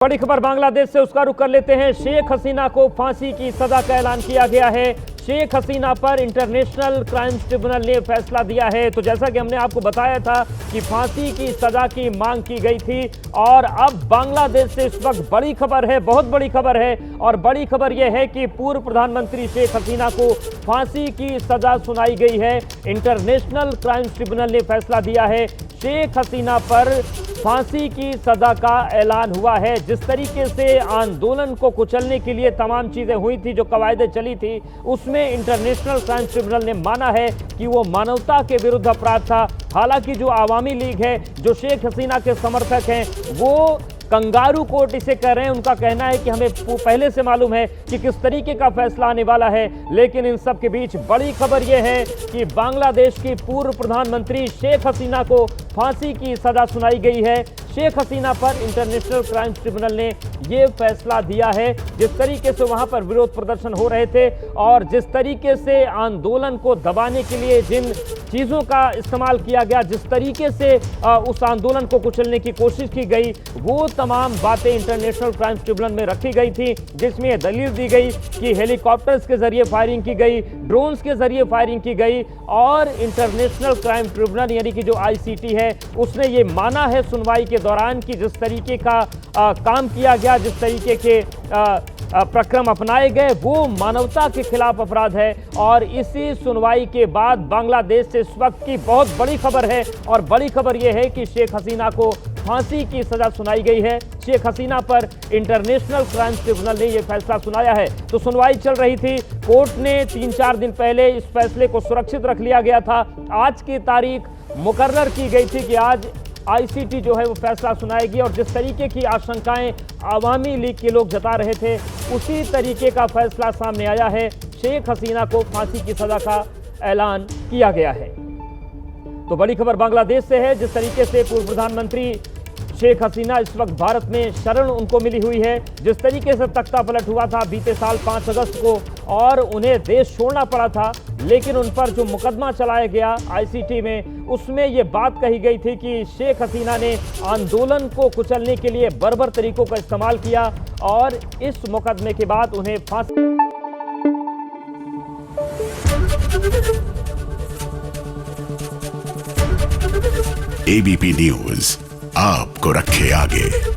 बड़ी खबर बांग्लादेश से, उसका रुख कर लेते हैं। शेख हसीना को फांसी की सजा का ऐलान किया गया है। शेख हसीना पर इंटरनेशनल क्राइम्स ट्रिब्यूनल ने फैसला दिया है। तो जैसा कि हमने आपको बताया था कि फांसी की सजा की मांग की गई थी और अब बांग्लादेश से इस वक्त बड़ी खबर है, बहुत बड़ी खबर है। और बड़ी खबर यह है कि पूर्व प्रधानमंत्री शेख हसीना को फांसी की सजा सुनाई गई है। इंटरनेशनल क्राइम्स ट्रिब्यूनल ने फैसला दिया है। शेख हसीना पर फांसी की सजा का ऐलान हुआ है। जिस तरीके से आंदोलन को कुचलने के लिए तमाम चीजें हुई थी, जो कवायदे चली थी, उसमें इंटरनेशनल क्राइम्स ट्रिब्यूनल ने माना है कि वो मानवता के विरुद्ध अपराध था। हालांकि जो आवामी लीग है, जो शेख हसीना के समर्थक हैं, वो कंगारू कोर्ट इसे कह रहे हैं। उनका कहना है कि हमें पहले से मालूम है कि किस तरीके का फैसला आने वाला है। लेकिन इन सब के बीच बड़ी खबर यह है कि बांग्लादेश की पूर्व प्रधानमंत्री शेख हसीना को फांसी की सजा सुनाई गई है। शेख हसीना पर इंटरनेशनल क्राइम्स ट्रिब्यूनल ने यह फैसला दिया है। जिस तरीके से वहां पर विरोध प्रदर्शन हो रहे थे और जिस तरीके से आंदोलन को दबाने के लिए जिन चीज़ों का इस्तेमाल किया गया, जिस तरीके से उस आंदोलन को कुचलने की कोशिश की गई, वो तमाम बातें इंटरनेशनल क्राइम्स ट्रिब्यूनल में रखी गई थी। जिसमें दलील दी गई कि हेलीकॉप्टर्स के जरिए फायरिंग की गई, ड्रोन्स के जरिए फायरिंग की गई और इंटरनेशनल क्राइम ट्रिब्यूनल यानी कि जो आईसीटी है, उसने ये माना है सुनवाई के दौरान कि जिस तरीके का काम किया गया, जिस तरीके के प्रक्रम अपनाए गए, वो मानवता के खिलाफ अपराध है। और इसी सुनवाई के बाद बांग्लादेश से इस वक्त की बहुत बड़ी खबर है और बड़ी खबर यह है कि शेख हसीना को फांसी की सजा सुनाई गई है। शेख हसीना पर इंटरनेशनल क्राइम्स ट्रिब्यूनल ने यह फैसला सुनाया है। तो सुनवाई चल रही थी, कोर्ट ने 3-4 दिन पहले इस फैसले को सुरक्षित रख लिया गया था। आज की तारीख मुकर्रर की गई थी कि आज आईसीटी जो है वो फैसला सुनाएगी और जिस तरीके की आशंकाएं आवामी लीग के लोग जता रहे थे, उसी तरीके का फैसला सामने आया है। शेख हसीना को फांसी की सजा का ऐलान किया गया है। तो बड़ी खबर बांग्लादेश से है। जिस तरीके से पूर्व प्रधानमंत्री शेख हसीना इस वक्त भारत में शरण उनको मिली हुई है, जिस तरीके से तख्ता पलट हुआ था बीते साल 5 अगस्त को और उन्हें देश छोड़ना पड़ा था, लेकिन उन पर जो मुकदमा चलाया गया आईसीटी में, उसमें ये बात कही गई थी कि शेख हसीना ने आंदोलन को कुचलने के लिए बर्बर तरीकों का इस्तेमाल किया और इस मुकदमे के बाद उन्हें फांसी। एबीपी न्यूज आपको रखे आगे।